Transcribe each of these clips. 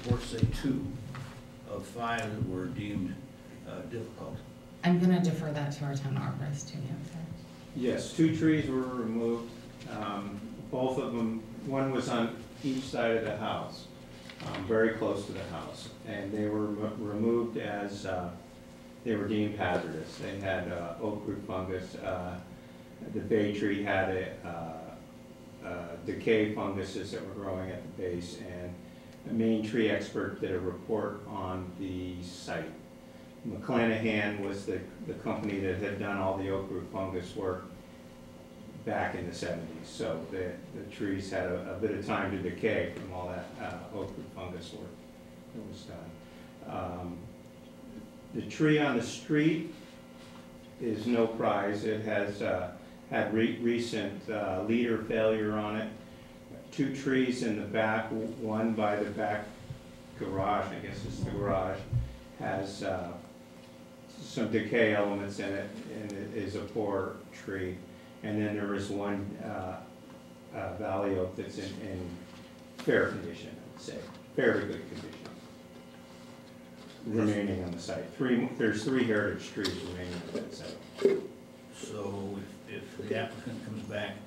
reports say 2 of 5 that were deemed difficult. I'm going to defer that to our town arborist to answer. Yes, 2 trees were removed. Both of them, one was on each side of the house, very close to the house, and they were removed as they were deemed hazardous. They had oak root fungus. The bay tree had decay funguses that were growing at the base, and the main tree expert did a report on the site. McClanahan was the company that had done all the oak root fungus work back in the 70s. So the trees had a bit of time to decay from all that oak root fungus work that was done. The tree on the street is no prize. It has had recent leader failure on it. 2 trees in the back, one by the back garage, I guess it's the garage, has some decay elements in it, and it is a poor tree. And then there is one valley oak that's in fair condition, I would say, fairly good condition, remaining on the site. There's 3 heritage trees remaining on that site. So if the applicant comes back,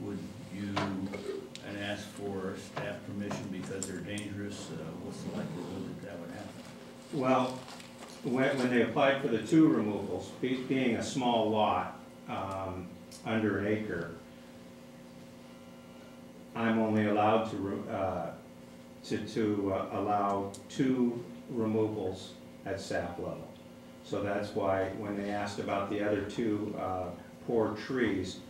would you and ask for staff permission because they're dangerous? What's the likelihood that that would happen? Well, when they applied for the 2 removals, being a small lot, under an acre, I'm only allowed to allow 2 removals at staff level. So that's why when they asked about the other 2 poor trees,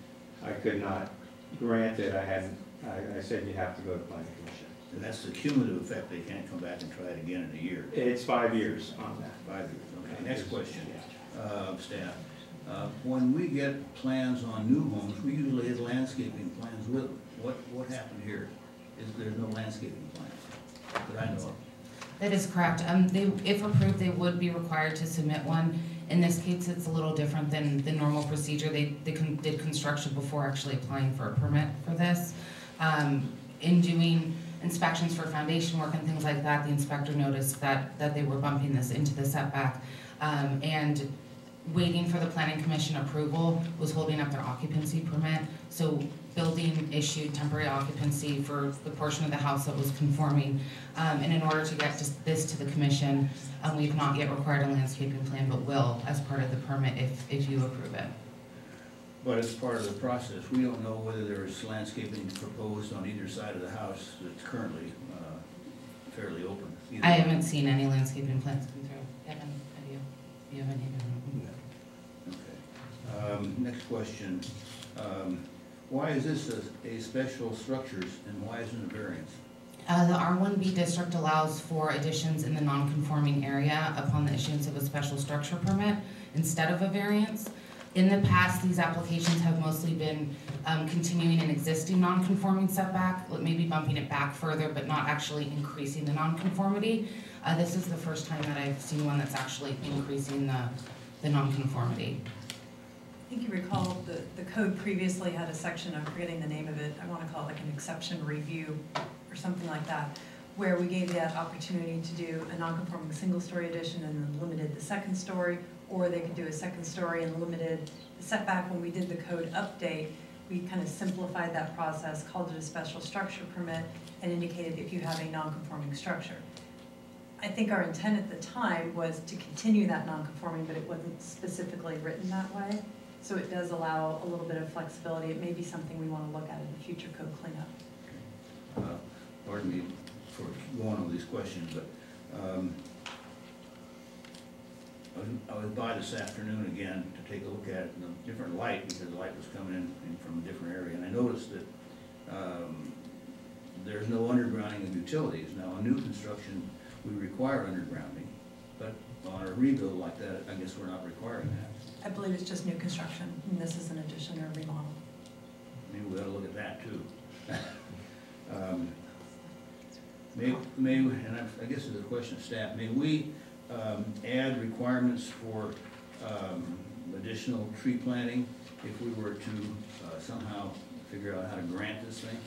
I could not grant it. I said you have to go to planning commission. And that's the cumulative effect. They can't come back and try it again in a year. It's 5 years on that. 5 years. Okay. Next question, staff. When we get plans on new homes, we usually have landscaping plans with them. What happened here? There's no landscaping plans that I know of. That is correct. If approved, they would be required to submit one. In this case, it's a little different than the normal procedure. They did construction before actually applying for a permit for this. In doing inspections for foundation work and things like that, the inspector noticed that they were bumping this into the setback, and waiting for the planning commission approval was holding up their occupancy permit. So building issued temporary occupancy for the portion of the house that was conforming. And in order to get this to the commission, we've not yet required a landscaping plan, but will as part of the permit if you approve it. But as part of the process, we don't know whether there is landscaping proposed on either side of the house that's currently fairly open. I haven't seen any landscaping plans come through. Evan, have you? You haven't even? Okay. Next question. Why is this a special structures and why isn't it a variance? The R1B district allows for additions in the non-conforming area upon the issuance of a special structure permit instead of a variance. In the past, these applications have mostly been continuing an existing non-conforming setback, maybe bumping it back further, but not actually increasing the non-conformity. This is the first time that I've seen one that's actually increasing the non-conformity. I think you recall the code previously had a section, I'm forgetting the name of it, I want to call it like an exception review or something like that, where we gave that opportunity to do a non-conforming single-story addition and then limited the second story, or they could do a second story and limited the setback. When we did the code update, we kind of simplified that process, called it a special structure permit, and indicated if you have a non-conforming structure. I think our intent at the time was to continue that non-conforming, but it wasn't specifically written that way. So it does allow a little bit of flexibility. It may be something we want to look at in the future code cleanup. Pardon me for going on these questions, but I was by this afternoon again to take a look at it in a different light because the light was coming in from a different area, and I noticed that there's no undergrounding of utilities. Now, on new construction, we require undergrounding, but on a rebuild like that, I guess we're not requiring that. I believe it's just new construction, and this is an addition or remodel. Maybe we ought to look at that too. And I guess it's a question of staff, may we add requirements for additional tree planting if we were to somehow figure out how to grant this thing?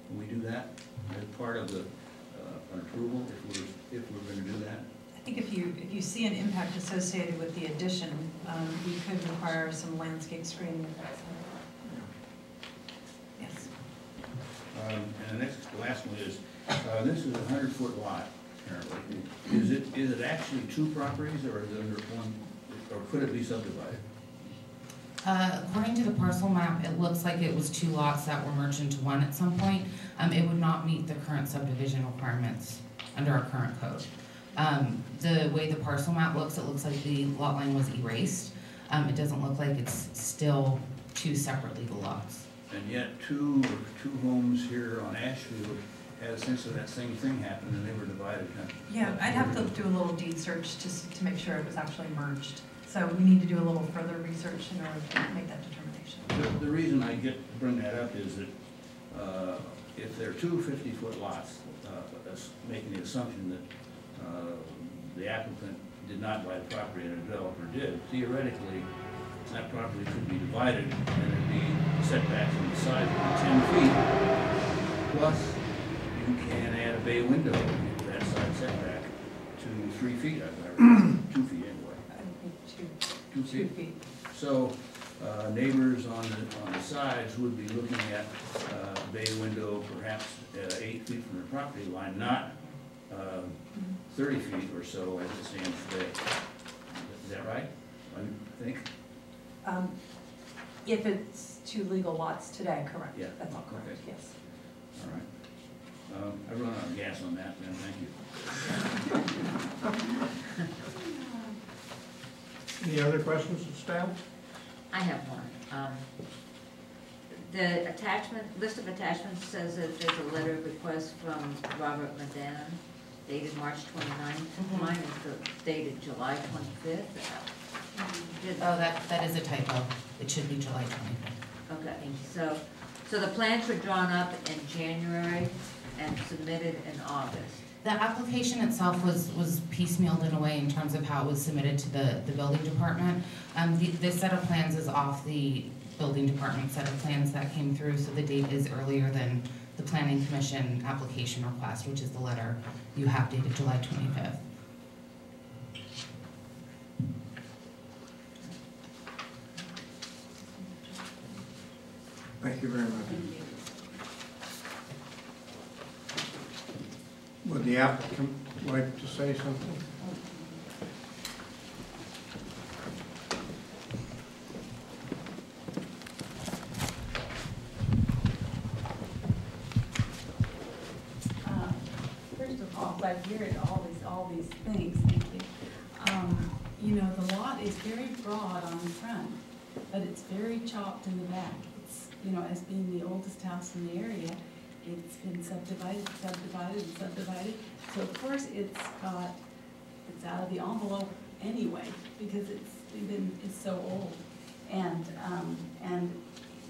Can we do that as part of the approval if we're gonna do that? I think if you see an impact associated with the addition, we could require some landscape screening. Yes. And the last one is, this is a 100-foot lot, apparently. Is it actually two properties, or is it under one, or could it be subdivided? According to the parcel map, it looks like it was two lots that were merged into one at some point. It would not meet the current subdivision requirements under our current code. The way the parcel map looks, it looks like the lot line was erased. It doesn't look like it's still two separate legal lots. And yet two homes here on Ashfield had a sense of that same thing happened, and they were divided. Yeah, I'd have to do a little deed search to make sure it was actually merged. So we need to do a little further research in order to make that determination. The reason I bring that up is that if there are two 50-foot lots, that's making the assumption that the applicant did not buy the property and a developer did, theoretically, that property could be divided and there'd be setbacks on the side of 10 feet. Plus, you can add a bay window into that side setback to 3 feet, I remember, 2 feet anyway. I think 2 feet. So neighbors on the sides would be looking at a bay window perhaps 8 feet from the property line, not 30 feet or so as it stands today. Is that right? I think. If it's two legal lots today, correct. Yeah. That's all correct, Okay. yes. All right. I run out of gas on that, then. Thank you. Any other questions of staff? I have one. The list of attachments says that there's a letter of request from Robert Madan dated March 29th. Mine is dated July 25th. Oh, that is a typo. It should be July 25th. Okay, so the plans were drawn up in January and submitted in August. The application itself was piecemealed in a way in terms of how it was submitted to the building department. This set of plans is off the building department set of plans that came through, so the date is earlier than the planning commission application request, which is the letter you have dated July 25th. Thank you very much. Would the applicant like to say something? First of all, glad to hear it, all these things, thank you. You know, the lot is very broad on the front, but it's very chopped in the back. It's, you know, as being the oldest house in the area, it's been subdivided, and subdivided. So of course it's out of the envelope anyway, because it's so old. And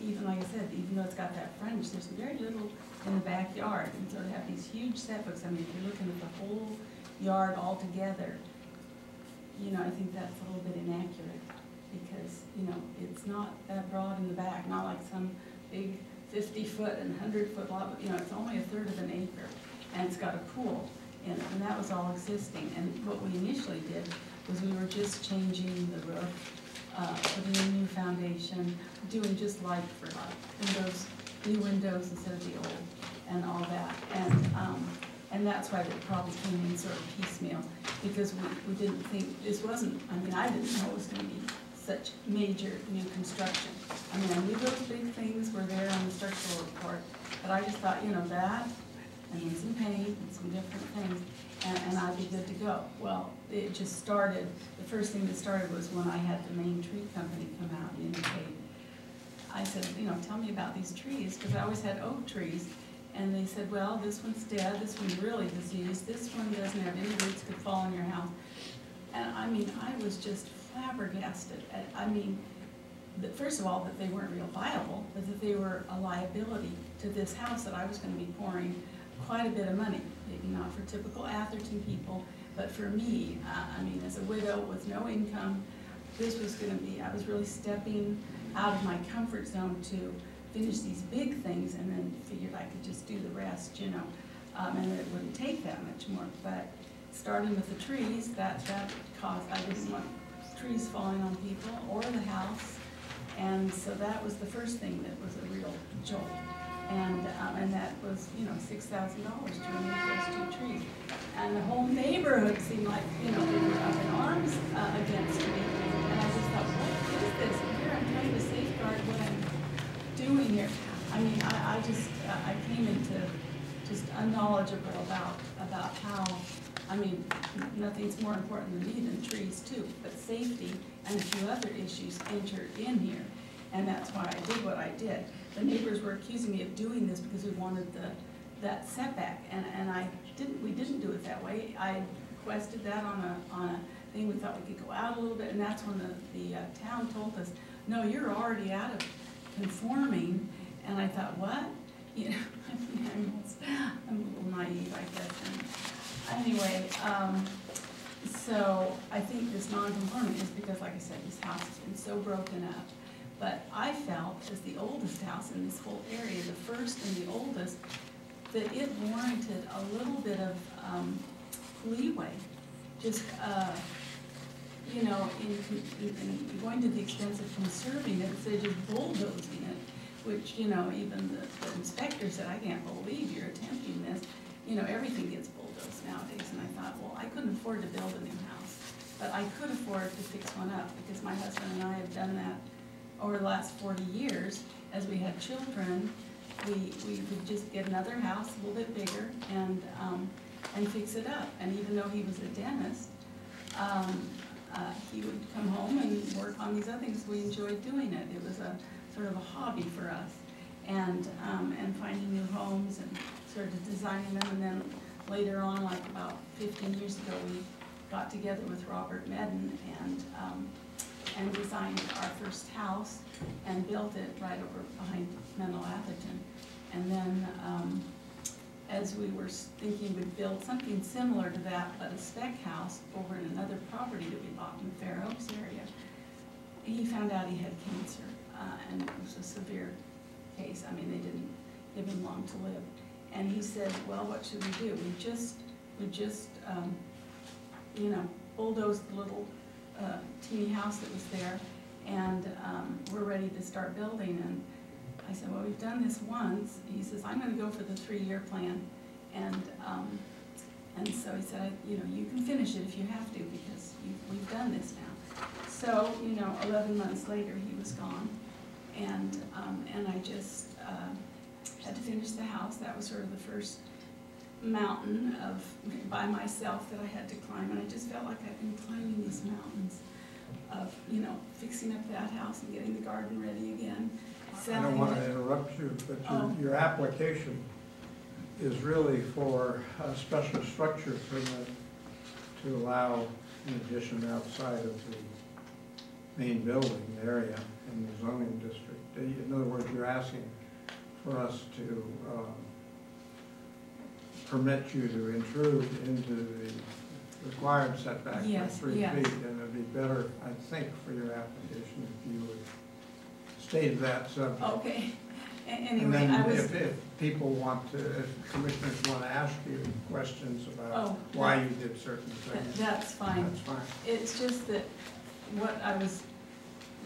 even like I said, even though it's got that frontage, there's very little in the backyard. And so to have these huge setbacks, I mean, if you're looking at the whole yard altogether, you know, I think that's a little bit inaccurate, because, you know, it's not that broad in the back, not like some big 50-foot and 100-foot lot, but, you know, it's only 1/3 of an acre, and it's got a pool in it, and that was all existing. And what we initially did was we were just changing the roof, putting in new foundation, doing just like for like windows, new windows instead of the old, and all that. And that's why the problem came in sort of piecemeal, because we didn't think, this wasn't, I mean, I didn't know it was going to be such major new construction. I mean, I knew those big things were there on the structural report, but I just thought, you know, that, and then some paint and some different things, and I'd be good to go. Well, it just started, the first thing that started was when I had the main tree company come out and indicate. I said, you know, tell me about these trees, because I always had oak trees. And they said, well, this one's dead, this one's really diseased, this one doesn't have any roots, could fall on your house. And I mean, I was just flabbergasted. I mean, first of all, that they weren't real viable, but that they were a liability to this house that I was going to be pouring quite a bit of money. Maybe not for typical Atherton people, but for me, I mean, as a widow with no income, this was going to be, I was really stepping out of my comfort zone to finish these big things, and then figured I could just do the rest, you know. and it wouldn't take that much more. But starting with the trees, that caused, I didn't want trees falling on people or the house. And so that was the first thing that was a real jolt. And that was, you know, $6,000 to remove those 2 trees. And the whole neighborhood seemed like, you know, they were up in arms against me. And I just thought, what is this? And here I'm trying to safeguard what I'm doing here. I mean, I came into just unknowledgeable about how, I mean, nothing's more important to me than trees too, but safety and a few other issues entered in here. And that's why I did what I did. The neighbors were accusing me of doing this because we wanted that setback, and we didn't do it that way. I requested that on a thing. We thought we could go out a little bit, and that's when the town told us, no, you're already out of conforming. And I thought, what? You know, I'm a little naive, I guess. And anyway, so I think this non-conforming is because, like I said, this house has been so broken up. But I felt, as the oldest house in this whole area, the first and the oldest, that it warranted a little bit of leeway. Just, you know, in going to the expense of conserving it, instead of just bulldozing it, which, you know, even the inspector said, I can't believe you're attempting this. You know, everything gets bulldozed nowadays. And I thought, well, I couldn't afford to build a new house, but I could afford to fix one up because my husband and I have done that over the last 40 years. As we had children, we would just get another house a little bit bigger and fix it up. And even though he was a dentist, he would come home and work on these other things. We enjoyed doing it. It was a sort of a hobby for us, and finding new homes and sort of designing them. And then later on, like about 15 years ago, we got together with Robert Medden and designed our first house and built it right over behind Menlo Atherton. And then as we were thinking we'd build something similar to that, but a spec house over in another property that we bought in the Fair Oaks area, he found out he had cancer, and it was a severe case. I mean, they didn't give him long to live. And he said, well, what should we do? We just you know, bulldozed the little teeny house that was there, and we're ready to start building. And I said, well, we've done this once. He says, I'm going to go for the 3-year plan. And so he said, you know, you can finish it if you have to, because we've done this now. So, you know, 11 months later, he was gone. And I just had to finish the house. That was sort of the first mountain by myself that I had to climb. And I just felt like I've been climbing these mountains of, you know, fixing up that house and getting the garden ready again. I don't want to interrupt you, but your application is really for a special structure permit to allow, in addition, outside of the main building area in the zoning district. In other words, you're asking for us to permit you to intrude into the required setback of 3 feet, and it'd be better, I think, for your application if you would state that subject. Okay. Anyway, And then I was. if people want to, if commissioners want to ask you questions about why you did certain things. That's fine. That's fine. It's just that what I was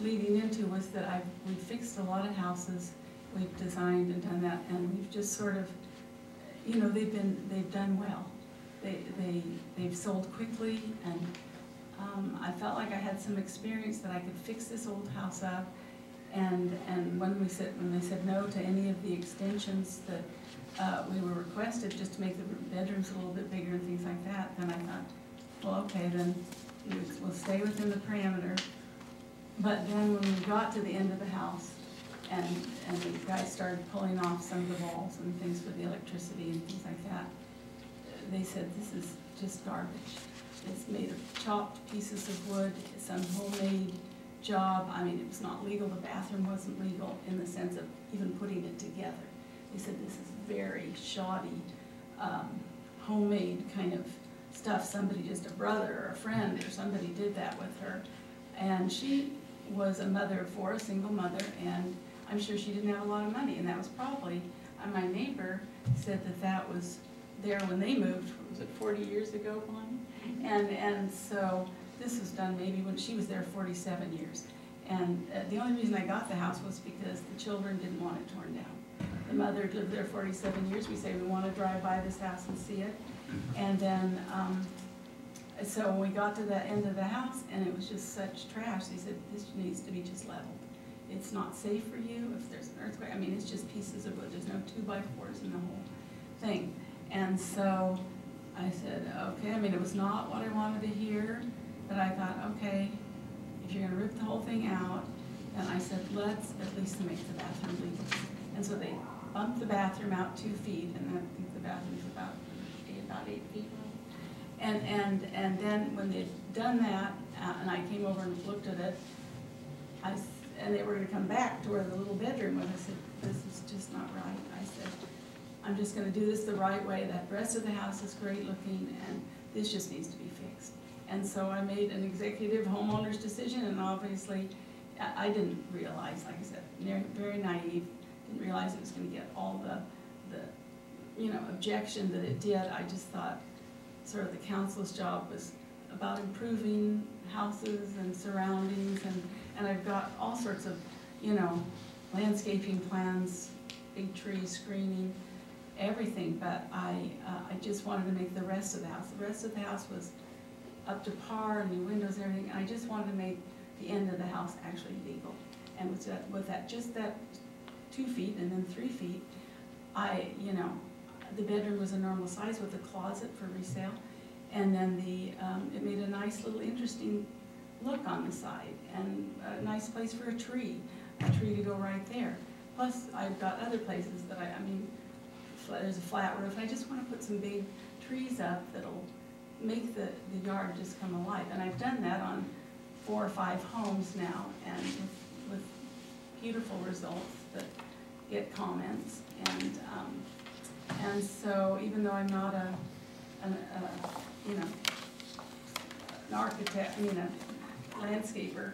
leading into was that we've fixed a lot of houses, we've designed and done that, and we've just sort of, you know, they've done well. They've sold quickly, and I felt like I had some experience that I could fix this old house up. And when they said no to any of the extensions that we were requested, just to make the bedrooms a little bit bigger and things like that, then I thought, well, okay, then we'll stay within the parameter. But then when we got to the end of the house, and the guys started pulling off some of the walls and things for the electricity and things like that, they said, this is just garbage. It's made of chopped pieces of wood, some homemade job. I mean, it was not legal. The bathroom wasn't legal in the sense of even putting it together. They said this is very shoddy, homemade kind of stuff. Somebody, just a brother or a friend or somebody did that with her. And she was a mother of 4, a single mother, and I'm sure she didn't have a lot of money. And that was probably, my neighbor said that was there when they moved, was it 40 years ago, Bonnie? And so this was done maybe when she was there 47 years. And the only reason I got the house was because the children didn't want it torn down. The mother lived there 47 years. We say we want to drive by this house and see it. And then, so when we got to the end of the house and it was just such trash, they said, this needs to be just leveled. It's not safe for you if there's an earthquake. I mean, it's just pieces of wood. There's no 2x4s in the whole thing. And so I said, okay, I mean, it was not what I wanted to hear, but I thought, okay, if you're gonna rip the whole thing out, and I said, let's at least make the bathroom legal. And so they bumped the bathroom out 2 feet, and I think the bathroom's about 8 feet. And then when they'd done that, and I came over and looked at it, and they were gonna come back to where the little bedroom was, I said, this is just not right. I said, I'm just gonna do this the right way. That rest of the house is great looking, and this just needs to be fixed. And so I made an executive homeowner's decision, and obviously, I didn't realize, like I said, very naive, didn't realize it was gonna get all the objection that it did. I just thought sort of the council's job was about improving houses and surroundings, and I've got all sorts of, landscaping plans, big trees, screening, everything, but I just wanted to make the rest of the house. The rest of the house was up to par, new windows and everything, and I just wanted to make the end of the house actually legal. And with that just that 2 feet and then 3 feet, the bedroom was a normal size with a closet for resale, and then it made a nice little interesting look on the side, and a nice place for a tree to go right there. Plus, I've got other places that there's a flat roof. I just want to put some big trees up that'll make the yard just come alive. And I've done that on 4 or 5 homes now, and with beautiful results that get comments. And so even though I'm not an architect, a landscaper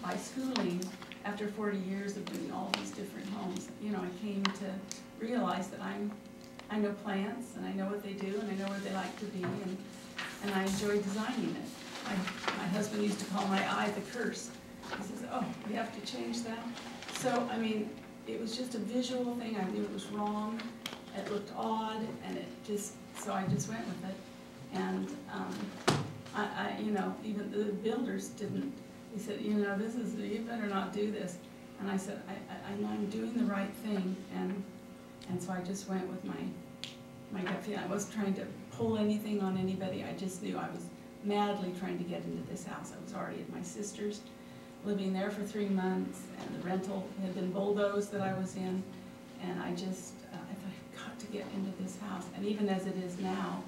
by schooling, after 40 years of doing all these different homes, I came to realize that I know plants, and I know what they do, and I know where they like to be, and I enjoy designing it. My husband used to call my eye the curse. He says, oh, we have to change that. So, it was just a visual thing. I knew it was wrong. It looked odd, and so I just went with it. And even the builders didn't. He said, you better not do this. And I said, I know I'm doing the right thing, and so I just went with my gut feeling. I wasn't trying to pull anything on anybody. I just knew I was madly trying to get into this house. I was already at my sister's, living there for 3 months, and the rental had been bulldozed that I was in, and I thought, I've got to get into this house. And even as it is now,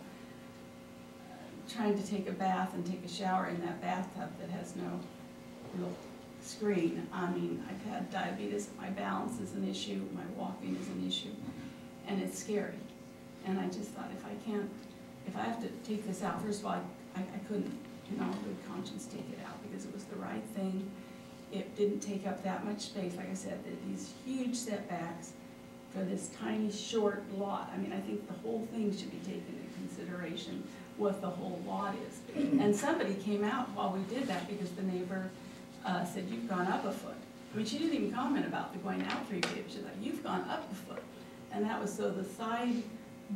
trying to take a bath and take a shower in that bathtub that has no real screen. I've had diabetes, my balance is an issue, my walking is an issue, and it's scary. And I just thought, if I have to take this out, first of all, I couldn't, in all good conscience, take it out, because it was the right thing. It didn't take up that much space. Like I said, these huge setbacks for this tiny, short lot. I think the whole thing should be taken into consideration, what the whole lot is. And somebody came out while we did that, because the neighbor said, you've gone up a foot. She didn't even comment about the going out 3 feet. She said, you've gone up a foot. And that was so the side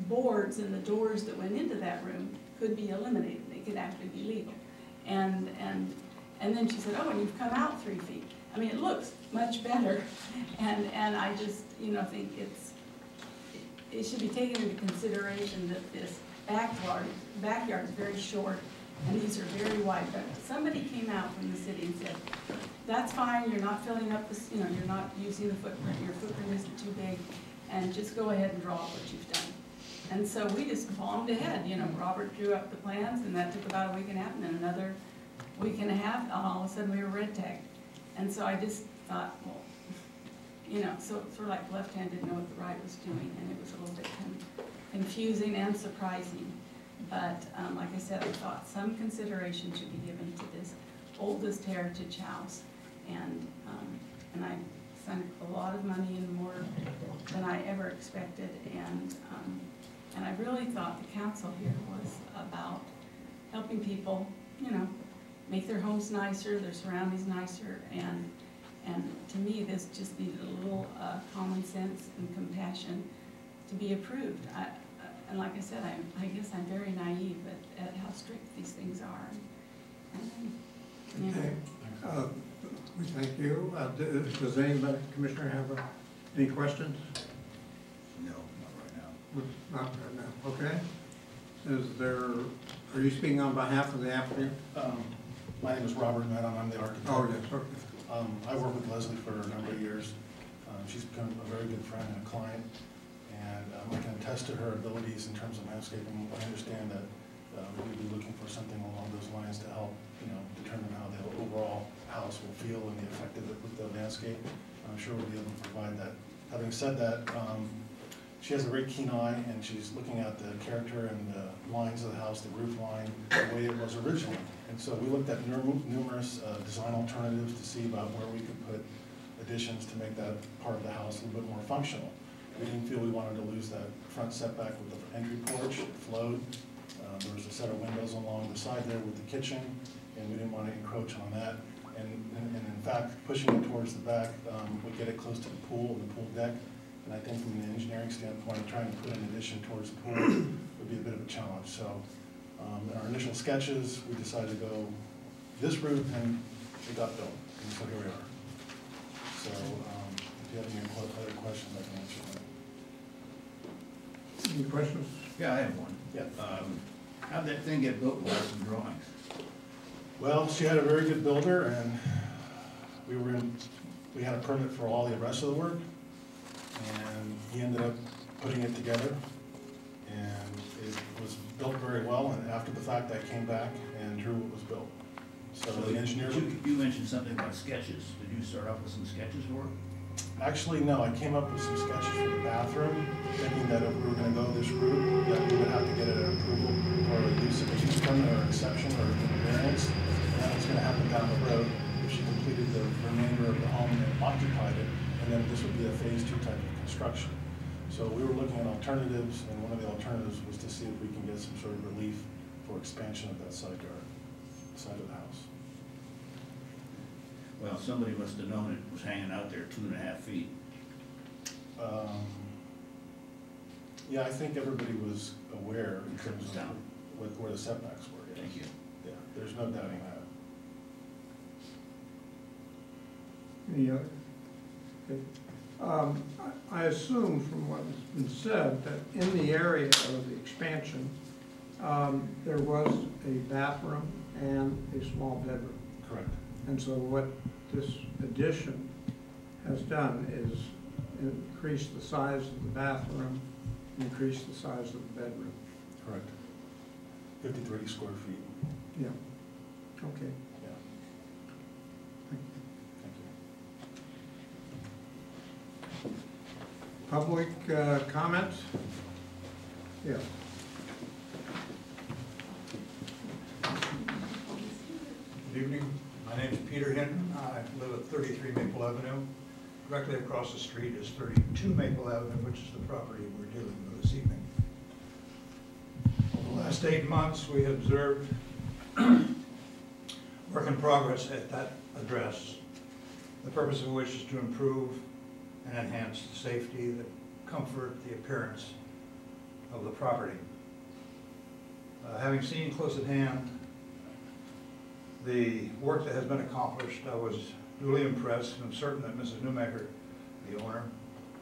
boards and the doors that went into that room could be eliminated. They could actually be legal. And then she said, oh, and you've come out 3 feet. It looks much better. And I just, think it should be taken into consideration that this backyard is very short, and these are very wide. But somebody came out from the city and said, that's fine, you're not filling up this, you're not using the footprint, your footprint isn't too big, and just go ahead and draw what you've done. And so we just bombed ahead. Robert drew up the plans, and that took about a week and a half, and then another week and a half, and all of a sudden we were red tagged. And so I just thought, well, so sort of like the left hand didn't know what the right was doing, and it was a little bit confusing and surprising. But like I said, I thought some consideration should be given to this oldest heritage house, and I sunk a lot of money in, more than I ever expected, and And I really thought the council here was about helping people, you know, make their homes nicer, their surroundings nicer, and to me, this just needed a little common sense and compassion to be approved. And like I said, I guess I'm very naive at how strict these things are. And, you know. Okay, we thank you. Does anybody, Commissioner, have any questions? No, not right now. Not right now, okay. Are you speaking on behalf of the applicant? My name is Robert Madon, I'm the architect. Oh, yes, okay. I worked with Leslie for a number of years. She's become a very good friend and a client, and I can attest to her abilities in terms of landscaping. I understand that we'd be looking for something along those lines to help, determine how the overall house will feel and the effect of it with the landscape. I'm sure we'll be able to provide that. Having said that, she has a very keen eye, and she's looking at the character and the lines of the house, the roof line, the way it was originally. And so we looked at numerous design alternatives to see about where we could put additions to make that part of the house a little bit more functional. We didn't feel we wanted to lose that front setback with the entry porch. It flowed. There was a set of windows along the side there with the kitchen, and we didn't want to encroach on that. And in fact, pushing it towards the back would get it close to the pool and the pool deck. And I think from an engineering standpoint, trying to put an addition towards the pool would be a bit of a challenge. So in our initial sketches, we decided to go this route, and it got built. And so here we are. So if you have any other questions, I can answer them. Any questions? Yeah, I have one. Yeah. How'd that thing get built without some drawings? Well, she had a very good builder, and we had a permit for all the rest of the work, and he ended up putting it together, and it was built very well. And after the fact, I came back and drew what was built. So the engineer. You mentioned something about sketches. Did you start off with some sketches for it? Actually, no, I came up with some sketches for the bathroom, thinking that if we were gonna go this route, that we would have to get an approval or a use permit or exception or a variance. And that was gonna happen down the road if she completed the remainder of the home and occupied it, and then this would be a phase 2 type of construction. So we were looking at alternatives, and one of the alternatives was to see if we can get some sort of relief for expansion of that side yard, side of the house. Well, somebody must have known it was hanging out there 2.5 feet. Yeah, I think everybody was aware in terms of Down. where the setbacks were. Yes. Thank you. Yeah, there's no doubting that. Any other? Okay. I assume from what has been said that in the area of the expansion, there was a bathroom and a small bedroom. Correct. And so what this addition has done is increase the size of the bathroom, increase the size of the bedroom. Correct. 53 square feet. Yeah. Okay. Yeah. Thank you. Thank you. Public comments? Yeah. Good evening. My name is Peter Hinton. I live at 33 Maple Avenue. Directly across the street is 32 Maple Avenue, which is the property we're dealing with this evening. Over the last 8 months, we have observed work in progress at that address, the purpose of which is to improve and enhance the safety, the comfort, the appearance of the property. Having seen close at hand the work that has been accomplished, I was duly impressed, and I'm certain that Mrs. Newmaker, the owner,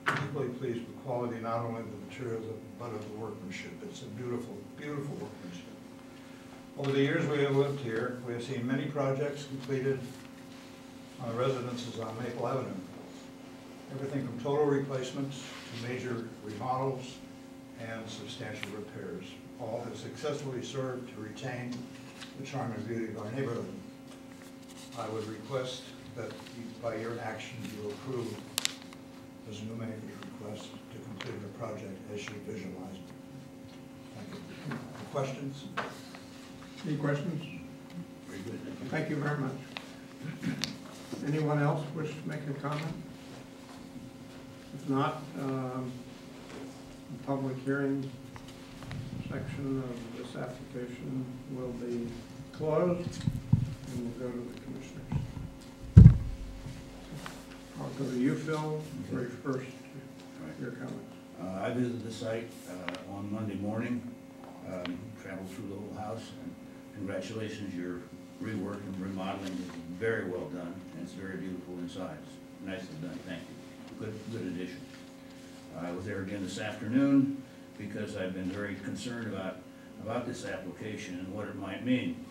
is equally pleased with the quality not only of the materials but of the workmanship. It's a beautiful, beautiful workmanship. Over the years we have lived here, we have seen many projects completed on the residences on Maple Avenue. Everything from total replacements to major remodels and substantial repairs. All have successfully served to retain the charm and beauty of our neighborhood. I would request that you, by your action, you approve Ms. Newmaker's request to complete the project as she visualized it. Thank you. Any questions? Any questions? Very good. Thank you very much. Anyone else wish to make a comment? If not, the public hearing section of this application will be closed, and we'll go to the commissioners. I'll go to you, Phil, for your first, your comments. I visited the site on Monday morning, traveled through the whole house, and congratulations, your rework and remodeling is very well done, and it's very beautiful inside. It's nicely done, thank you. Good addition. I was there again this afternoon because I've been very concerned about this application and what it might mean.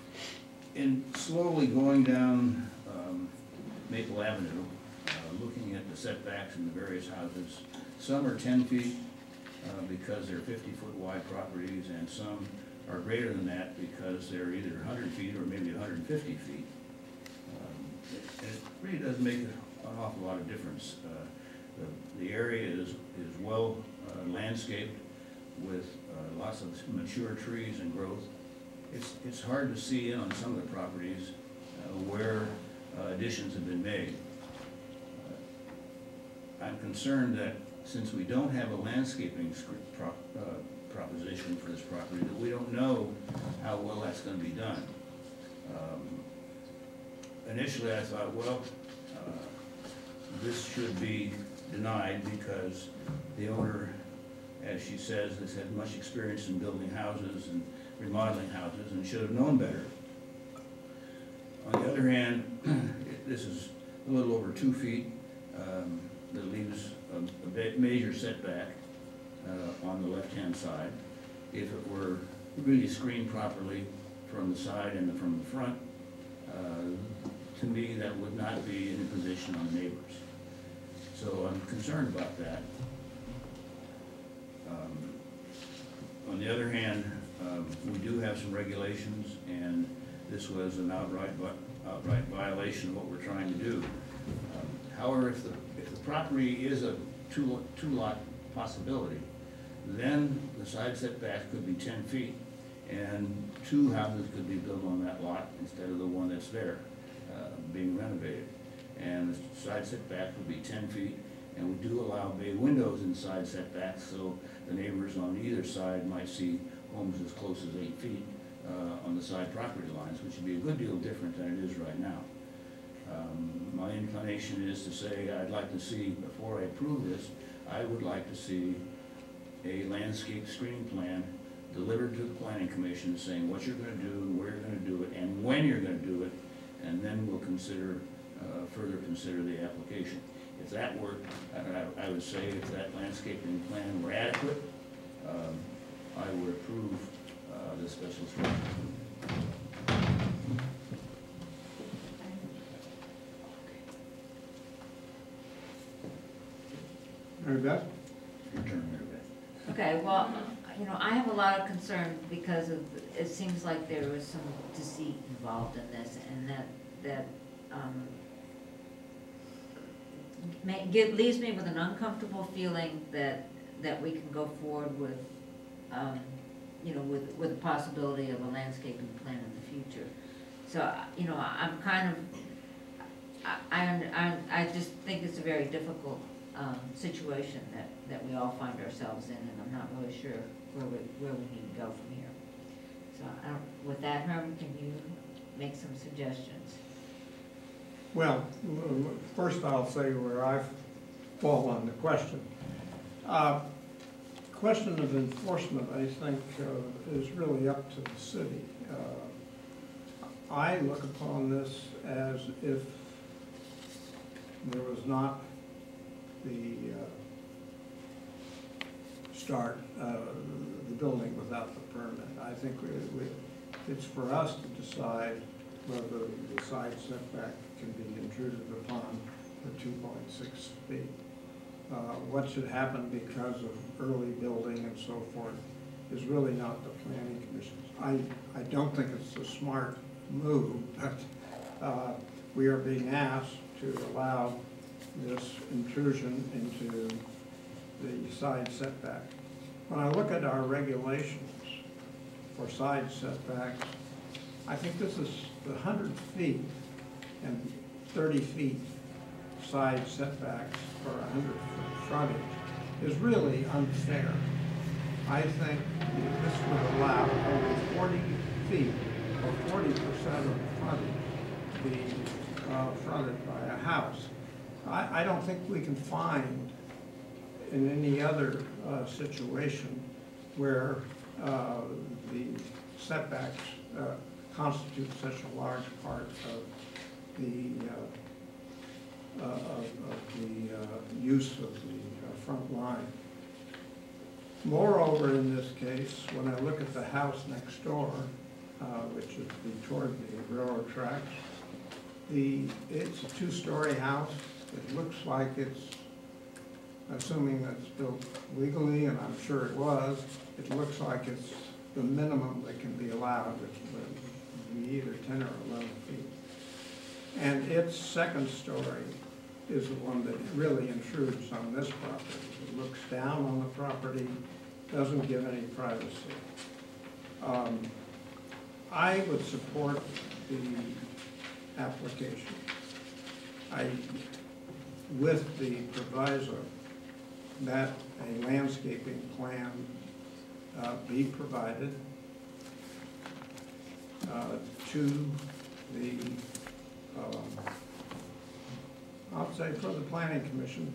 In slowly going down Maple Avenue, looking at the setbacks in the various houses, some are 10 feet because they're 50-foot wide properties, and some are greater than that because they're either 100 feet or maybe 150 feet. It really does make an awful lot of difference. The area is well landscaped with lots of mature trees and growth. It's hard to see in on some of the properties where additions have been made. I'm concerned that since we don't have a landscaping proposition for this property, that we don't know how well that's going to be done. Initially I thought, well, this should be denied because the owner, as she says, has had much experience in building houses and remodeling houses and should have known better. On the other hand, this is a little over 2 feet. That leaves a major setback on the left-hand side. If it were really screened properly from the side and from the front, to me that would not be in a position on the neighbors. So I'm concerned about that. On the other hand, we do have some regulations, and this was an outright violation of what we're trying to do. However, if the property is a two-lot possibility, then the side setback could be 10 feet, and 2 houses could be built on that lot instead of the one that's there being renovated. And the side setback would be 10 feet, and we do allow bay windows in side setbacks, so the neighbors on either side might see homes as close as 8 feet on the side property lines, which would be a good deal different than it is right now. My inclination is to say I'd like to see, before I approve this, I would like to see a landscape screening plan delivered to the Planning Commission saying what you're going to do, where you're going to do it, and when you're going to do it, and then we'll further consider the application. If that were, I would say if that landscaping plan were adequate, I would approve the special structure. Mary Beth? Your turn, Mary Beth. Okay, well, you know, I have a lot of concern because of, it seems like there was some deceit involved in this, and that leaves me with an uncomfortable feeling that we can go forward with, you know, with the possibility of a landscaping plan in the future. So, you know, I'm kind of, I just think it's a very difficult situation that we all find ourselves in, and I'm not really sure where we need to go from here. So with that, Herman, can you make some suggestions? Well, first I'll say where I fall on the question. Question of enforcement, I think, is really up to the city. I look upon this as if there was not the start the building without the permit. I think it's for us to decide whether the side setback can be intruded upon for 2.6 feet. What should happen because of early building and so forth is really not the planning commission's. I don't think it's a smart move, but we are being asked to allow this intrusion into the side setback. When I look at our regulations for side setbacks, I think this is the 100 feet and 30 feet side setbacks for 100-foot frontage is really unfair. I think this would allow only 40 feet or 40% of the frontage to be fronted by a house. I don't think we can find in any other situation where the setbacks constitute such a large part of the use of the front line. Moreover, in this case, when I look at the house next door, which is toward the railroad tracks, it's a two-story house. It looks like it's, assuming that's built legally, and I'm sure it was, it looks like it's the minimum that can be allowed, which would be either 10 or 11 feet. And its second story is the one that really intrudes on this property. It looks down on the property, doesn't give any privacy. I would support the application. With the proviso that a landscaping plan be provided to the, I'll say for the planning commission,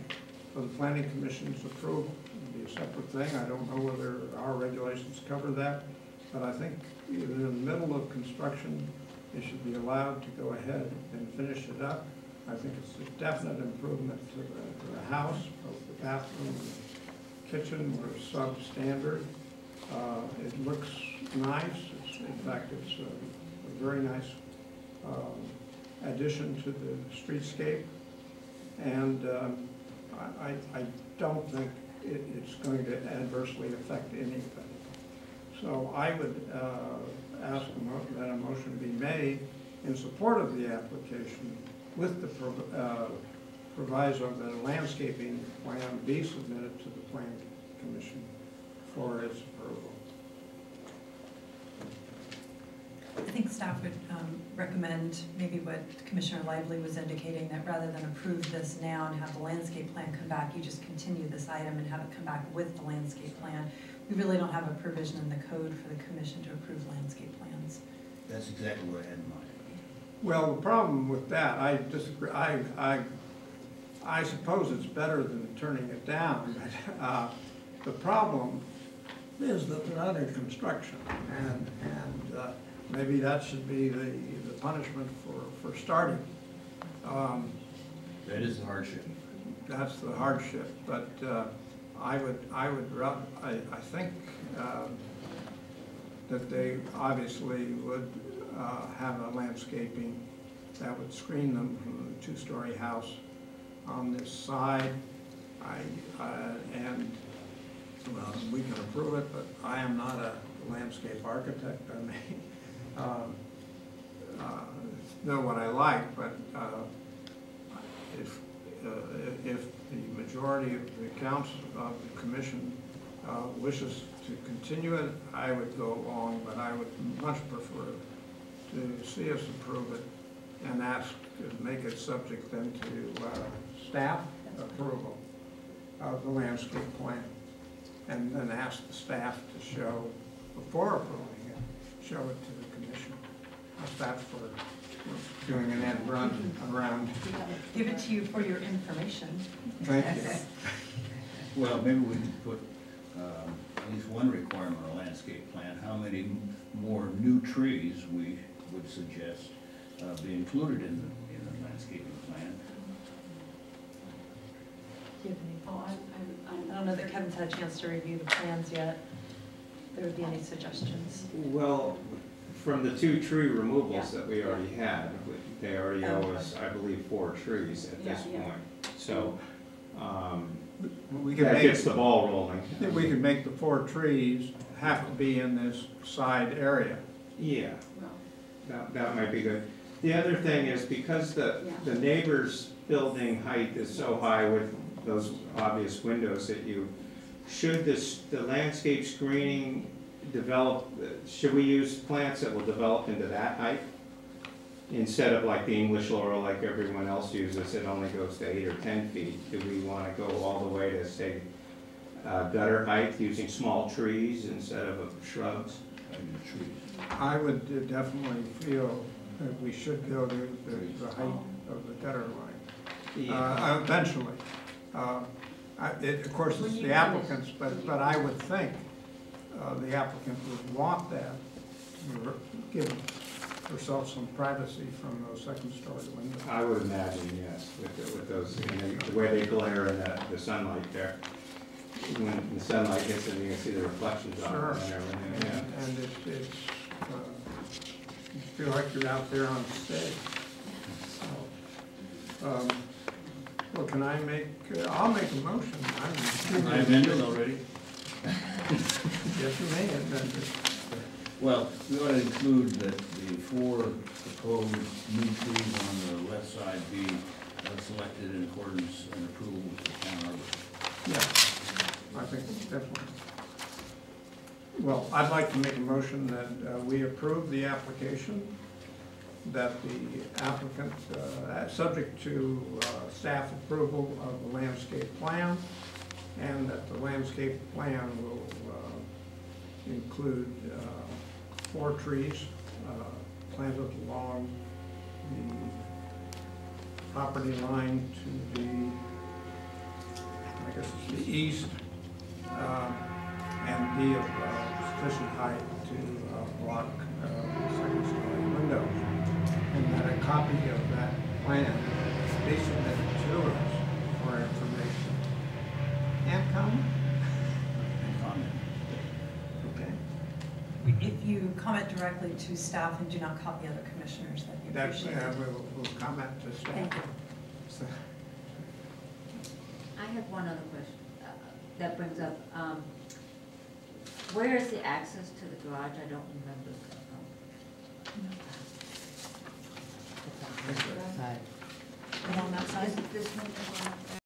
for the planning commission's approval. It'd be a separate thing. I don't know whether our regulations cover that, but I think either in the middle of construction, they should be allowed to go ahead and finish it up. I think it's a definite improvement to the house. Both the bathroom and the kitchen were substandard. It looks nice. In fact, it's a very nice addition to the streetscape. And I don't think it's going to adversely affect anybody. So I would ask that a motion be made in support of the application with the proviso that a landscaping plan be submitted to the Planning Commission for its approval. I think staff would recommend maybe what Commissioner Lively was indicating, that rather than approve this now and have the landscape plan come back, you just continue this item and have it come back with the landscape plan. We really don't have a provision in the code for the commission to approve landscape plans. That's exactly what I had in mind. Well, the problem with that, I disagree. I suppose it's better than turning it down, but the problem is that they're under construction, and maybe that should be the punishment for starting. That is the hardship. That's the hardship, but I think that they obviously would have a landscaping that would screen them from the two-story house on this side. And well, we can approve it, but I am not a landscape architect. I may know what I like, but if the majority of the council of the commission wishes to continue it, I would go along, but I would much prefer to see us approve it and make it subject then to staff approval of the landscape plan, and then ask the staff to show, before approving it, show it to the commission. How's that for doing an end run around? Give it to you for your information. Thank you. Well, maybe we can put at least one requirement on a landscape plan, how many more new trees we would suggest be included in the landscaping plan. I don't know that Kevin's had a chance to review the plans yet. If there would be any suggestions? Well, from the 2 tree removals that we already had, they already owe us, I believe, 4 trees at this point. So we can that make gets the ball rolling. We could make the 4 trees have to be in this side area. Yeah, that might be good. The other thing is, because the neighbor's building height is so high with those obvious windows that should the landscape screening develop, should we use plants that will develop into that height? Instead of like the English laurel like everyone else uses, it only goes to 8 or 10 feet. Do we want to go all the way to, say, gutter height using small trees instead of shrubs. I would definitely feel that we should go to the height of the gutter line, eventually. Of course, it's the applicants, but I would think the applicant would want that, to give herself some privacy from those second-story windows. I would imagine, yes, with those, the way they glare in the sunlight there. When the sunlight hits them, you can see the reflections on Sure. it and everything, yeah. And it's, you feel like you're out there on stage. So, well, can I make, I'll make a motion. I amended already? Yes, you may amend it. Well, we ought to include that the 4 proposed new trees on the left side be selected in accordance and approval with the town arborist. Yeah, I think definitely. Well, I'd like to make a motion that we approve the application, that the applicant, subject to staff approval of the landscape plan, and that the landscape plan will include 4 trees planted along the property line to the, I guess it's the east, and be of sufficient height to block second-story windows. And that a copy of that plan be submitted to us for information and comment. And comment. Okay. If you comment directly to staff and do not copy other commissioners, that'd be That's, appreciated. we'll comment to staff. Thank you. So, I have one other question that brings up, where is the access to the garage? I don't remember. And on that side? Is it this one?